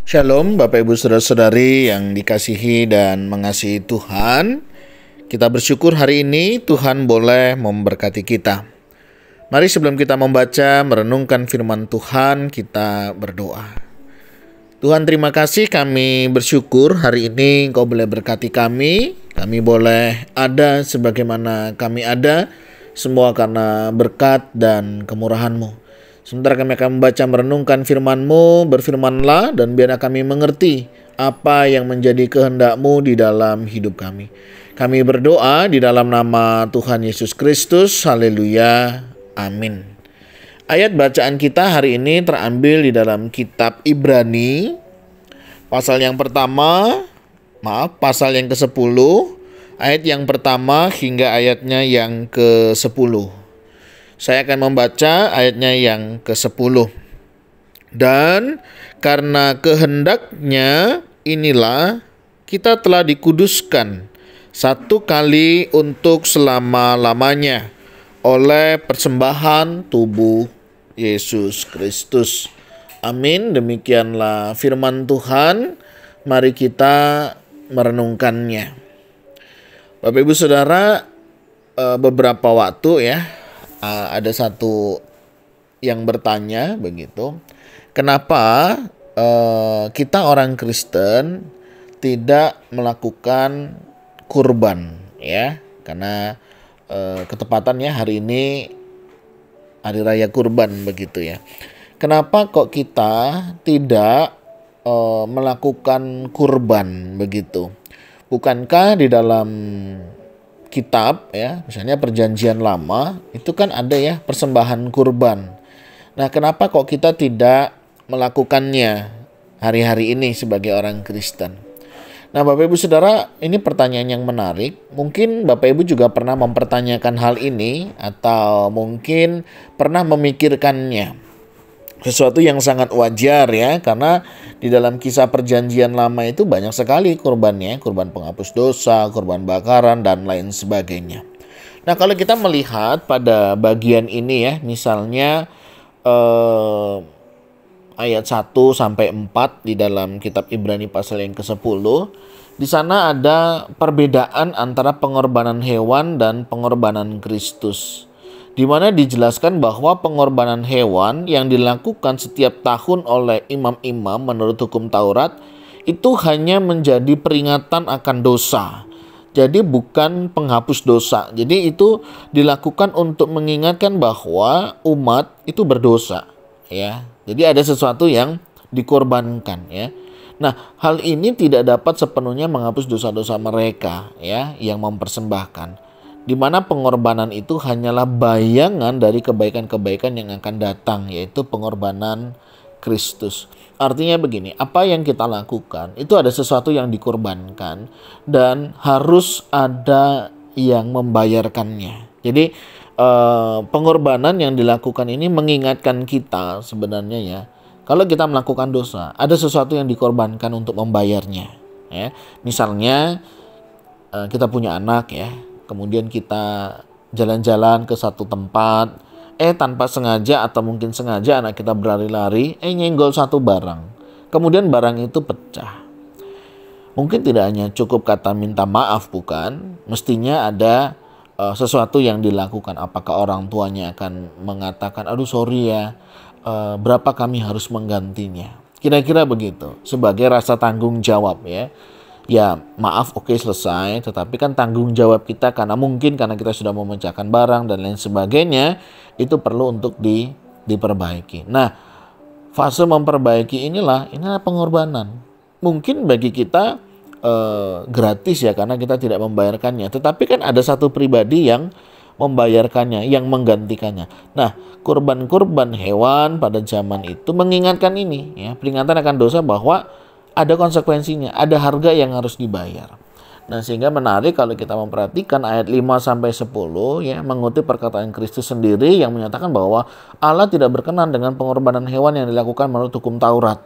Shalom Bapak Ibu Saudara-saudari yang dikasihi dan mengasihi Tuhan. Kita bersyukur hari ini Tuhan boleh memberkati kita. Mari sebelum kita membaca, merenungkan firman Tuhan, kita berdoa. Tuhan, terima kasih, kami bersyukur hari ini Engkau boleh berkati kami. Kami boleh ada sebagaimana kami ada, semua karena berkat dan kemurahan-Mu. Sementara kami akan membaca merenungkan firman-Mu, berfirmanlah dan biarlah kami mengerti apa yang menjadi kehendak-Mu di dalam hidup kami. Kami berdoa di dalam nama Tuhan Yesus Kristus. Haleluya. Amin. Ayat bacaan kita hari ini terambil di dalam kitab Ibrani, pasal yang ke-10, ayat yang pertama hingga ayatnya yang ke-10. Saya akan membaca ayatnya yang ke-10. Dan karena kehendaknya inilah kita telah dikuduskan satu kali untuk selama-lamanya oleh persembahan tubuh Yesus Kristus. Amin. Demikianlah firman Tuhan. Mari kita merenungkannya. Bapak Ibu Saudara, beberapa waktu ada satu yang bertanya begitu, kenapa kita orang Kristen tidak melakukan kurban ya? Karena ketepatannya hari ini hari raya kurban begitu ya. Kenapa kok kita tidak melakukan kurban begitu? Bukankah di dalam kitab ya, misalnya Perjanjian Lama itu kan ada ya persembahan kurban. Nah, kenapa kok kita tidak melakukannya hari-hari ini sebagai orang Kristen? Nah, Bapak Ibu Saudara, ini pertanyaan yang menarik. Mungkin Bapak Ibu juga pernah mempertanyakan hal ini atau mungkin pernah memikirkannya. Sesuatu yang sangat wajar ya, karena di dalam kisah Perjanjian Lama itu banyak sekali kurbannya, kurban penghapus dosa, kurban bakaran, dan lain sebagainya. Nah, kalau kita melihat pada bagian ini ya, misalnya ayat 1 sampai 4 di dalam kitab Ibrani pasal yang ke-10, di sana ada perbedaan antara pengorbanan hewan dan pengorbanan Kristus, di mana dijelaskan bahwa pengorbanan hewan yang dilakukan setiap tahun oleh imam-imam menurut hukum Taurat itu hanya menjadi peringatan akan dosa. Jadi bukan penghapus dosa. Jadi itu dilakukan untuk mengingatkan bahwa umat itu berdosa, ya. Jadi ada sesuatu yang dikorbankan, ya. Nah, hal ini tidak dapat sepenuhnya menghapus dosa-dosa mereka, ya, yang mempersembahkan. Di mana pengorbanan itu hanyalah bayangan dari kebaikan-kebaikan yang akan datang, yaitu pengorbanan Kristus. Artinya begini, apa yang kita lakukan itu ada sesuatu yang dikorbankan dan harus ada yang membayarkannya. Jadi pengorbanan yang dilakukan ini mengingatkan kita sebenarnya ya, kalau kita melakukan dosa, ada sesuatu yang dikorbankan untuk membayarnya. Ya. Misalnya kita punya anak ya, kemudian kita jalan-jalan ke satu tempat, tanpa sengaja atau mungkin sengaja anak kita berlari-lari, nyenggol satu barang. Kemudian barang itu pecah. Mungkin tidak hanya cukup kata minta maaf, bukan? Mestinya ada sesuatu yang dilakukan. Apakah orang tuanya akan mengatakan, aduh sorry ya, berapa kami harus menggantinya? Kira-kira begitu, sebagai rasa tanggung jawab ya. Ya maaf, oke, selesai, tetapi kan tanggung jawab kita karena kita sudah memecahkan barang dan lain sebagainya, itu perlu untuk diperbaiki. Nah, fase memperbaiki inilah pengorbanan. Mungkin bagi kita gratis ya, karena kita tidak membayarkannya, tetapi kan ada satu pribadi yang membayarkannya, yang menggantikannya. Nah, kurban-kurban hewan pada zaman itu mengingatkan ini ya, peringatan akan dosa, bahwa ada konsekuensinya, ada harga yang harus dibayar. Nah, sehingga menarik kalau kita memperhatikan ayat 5-10 ya, mengutip perkataan Kristus sendiri yang menyatakan bahwa Allah tidak berkenan dengan pengorbanan hewan yang dilakukan menurut hukum Taurat.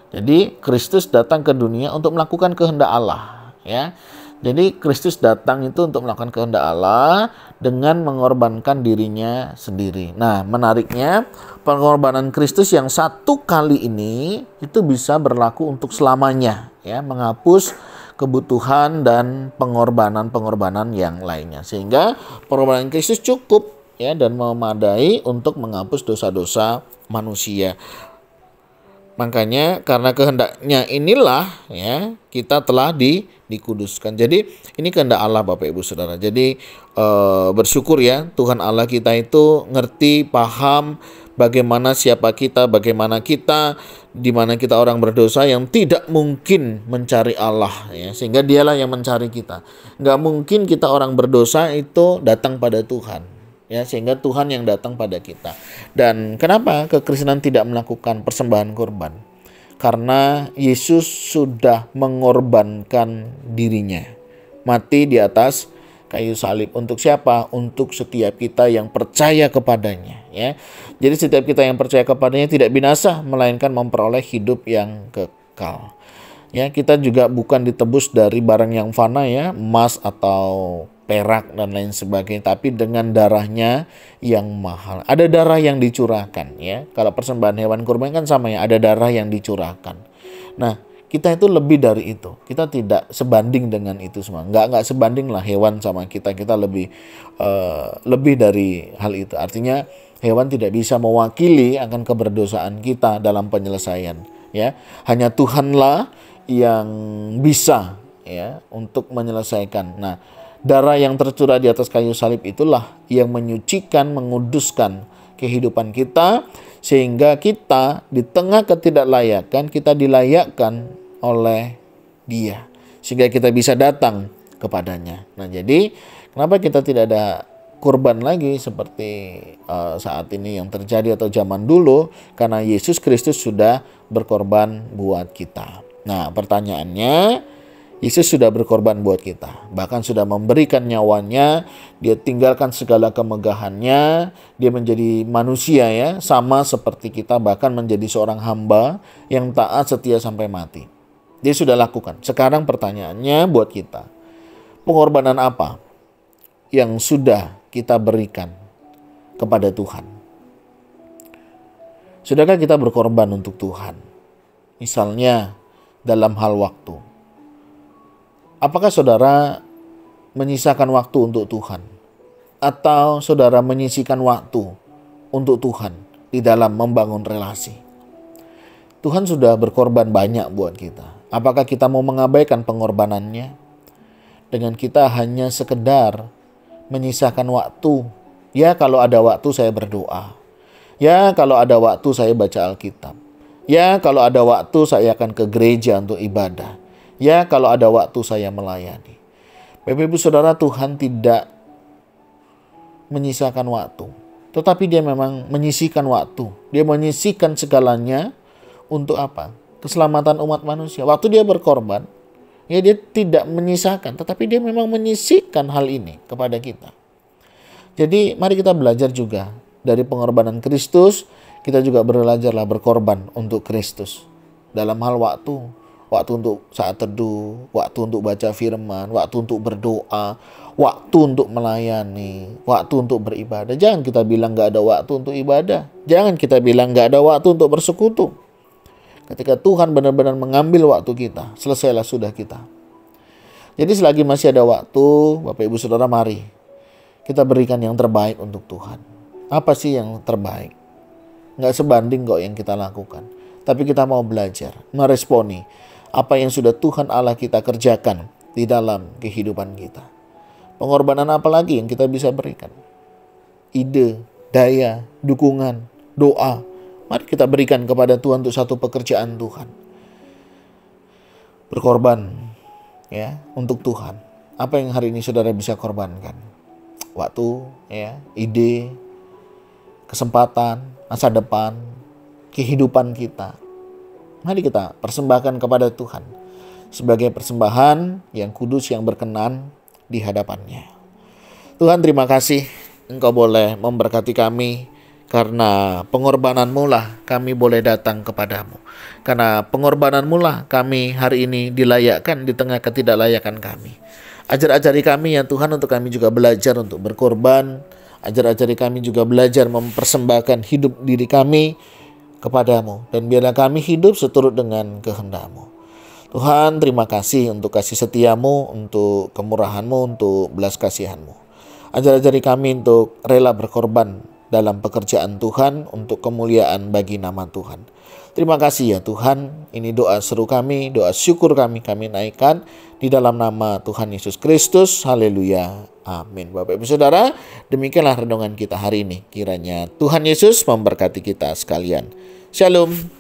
Jadi Kristus datang ke dunia untuk melakukan kehendak Allah ya. Jadi Kristus datang itu untuk melakukan kehendak Allah dengan mengorbankan dirinya sendiri. Nah, menariknya pengorbanan Kristus yang satu kali ini itu bisa berlaku untuk selamanya, ya, menghapus kebutuhan dan pengorbanan-pengorbanan yang lainnya. Sehingga pengorbanan Kristus cukup, ya, dan memadai untuk menghapus dosa-dosa manusia. Makanya karena kehendaknya inilah, ya, kita telah dikuduskan. Jadi ini kehendak Allah, Bapak Ibu Saudara. Jadi bersyukur, ya, Tuhan Allah kita itu ngerti, paham bagaimana siapa kita, bagaimana kita, di mana kita orang berdosa yang tidak mungkin mencari Allah, ya, sehingga Dialah yang mencari kita. Nggak mungkin kita orang berdosa itu datang pada Tuhan, ya, sehingga Tuhan yang datang pada kita. Dan kenapa kekristenan tidak melakukan persembahan korban? Karena Yesus sudah mengorbankan dirinya, mati di atas kayu salib. Untuk siapa? Untuk setiap kita yang percaya kepadanya, ya. Jadi setiap kita yang percaya kepadanya tidak binasa, melainkan memperoleh hidup yang kekal. Ya, kita juga bukan ditebus dari barang yang fana, ya, emas atau perak dan lain sebagainya, tapi dengan darahnya yang mahal. Ada darah yang dicurahkan, ya. Kalau persembahan hewan kurban kan sama, ya, ada darah yang dicurahkan. Nah, kita itu lebih dari itu. Kita tidak sebanding dengan itu semua. Nggak sebanding lah hewan sama kita. Kita lebih dari hal itu. Artinya hewan tidak bisa mewakili akan keberdosaan kita dalam penyelesaian, ya. Hanya Tuhanlah yang bisa, ya, untuk menyelesaikan. Nah, darah yang tercurah di atas kayu salib itulah yang menyucikan, menguduskan kehidupan kita, sehingga kita di tengah ketidaklayakan, kita dilayakkan oleh Dia, sehingga kita bisa datang kepadanya. Nah, jadi kenapa kita tidak ada kurban lagi seperti saat ini yang terjadi atau zaman dulu? Karena Yesus Kristus sudah berkorban buat kita. Nah, pertanyaannya, Yesus sudah berkorban buat kita, bahkan sudah memberikan nyawanya. Dia tinggalkan segala kemegahannya, dia menjadi manusia, ya, sama seperti kita, bahkan menjadi seorang hamba yang taat setia sampai mati. Dia sudah lakukan. Sekarang pertanyaannya buat kita, pengorbanan apa yang sudah kita berikan kepada Tuhan? Sudahkah kita berkorban untuk Tuhan? Misalnya dalam hal waktu. Apakah saudara menyisakan waktu untuk Tuhan? Atau saudara menyisihkan waktu untuk Tuhan di dalam membangun relasi? Tuhan sudah berkorban banyak buat kita. Apakah kita mau mengabaikan pengorbanannya? Dengan kita hanya sekedar menyisakan waktu. Ya, kalau ada waktu saya berdoa. Ya, kalau ada waktu saya baca Alkitab. Ya, kalau ada waktu saya akan ke gereja untuk ibadah. Ya, kalau ada waktu saya melayani. Bapak Ibu Saudara, Tuhan tidak menyisakan waktu, tetapi Dia memang menyisihkan waktu. Dia menyisihkan segalanya untuk apa? Keselamatan umat manusia. Waktu Dia berkorban, ya, Dia tidak menyisakan, tetapi Dia memang menyisihkan hal ini kepada kita. Jadi mari kita belajar juga dari pengorbanan Kristus. Kita juga belajarlah berkorban untuk Kristus dalam hal waktu. Waktu untuk saat teduh, waktu untuk baca firman, waktu untuk berdoa, waktu untuk melayani, waktu untuk beribadah. Jangan kita bilang gak ada waktu untuk ibadah. Jangan kita bilang gak ada waktu untuk bersekutu. Ketika Tuhan benar-benar mengambil waktu kita, selesailah sudah kita. Jadi selagi masih ada waktu, Bapak Ibu Saudara, mari kita berikan yang terbaik untuk Tuhan. Apa sih yang terbaik? Nggak sebanding kok yang kita lakukan. Tapi kita mau belajar, meresponi apa yang sudah Tuhan Allah kita kerjakan di dalam kehidupan kita. Pengorbanan apa lagi yang kita bisa berikan? Ide, daya, dukungan, doa. Mari kita berikan kepada Tuhan untuk satu pekerjaan Tuhan. Berkorban, ya, untuk Tuhan. Apa yang hari ini saudara bisa korbankan? Waktu, ya, ide, kesempatan, masa depan, kehidupan kita. Mari kita persembahkan kepada Tuhan sebagai persembahan yang kudus, yang berkenan di hadapannya. Tuhan, terima kasih Engkau boleh memberkati kami. Karena pengorbanan-Mu lah kami boleh datang kepadamu. Karena pengorbanan-Mu lah kami hari ini dilayakkan di tengah ketidaklayakan kami. Ajar-ajari kami ya Tuhan untuk kami juga belajar untuk berkorban. Ajar-ajari kami juga belajar mempersembahkan hidup diri kami kepadamu. Dan biarlah kami hidup seturut dengan kehendak-Mu. Tuhan, terima kasih untuk kasih setiamu, untuk kemurahan-Mu, untuk belas kasihan-Mu. Ajar-ajari kami untuk rela berkorban dalam pekerjaan Tuhan, untuk kemuliaan bagi nama Tuhan. Terima kasih ya Tuhan, ini doa seru kami, doa syukur kami naikkan di dalam nama Tuhan Yesus Kristus. Haleluya, amin. Bapak Ibu Saudara, demikianlah renungan kita hari ini. Kiranya Tuhan Yesus memberkati kita sekalian. Shalom.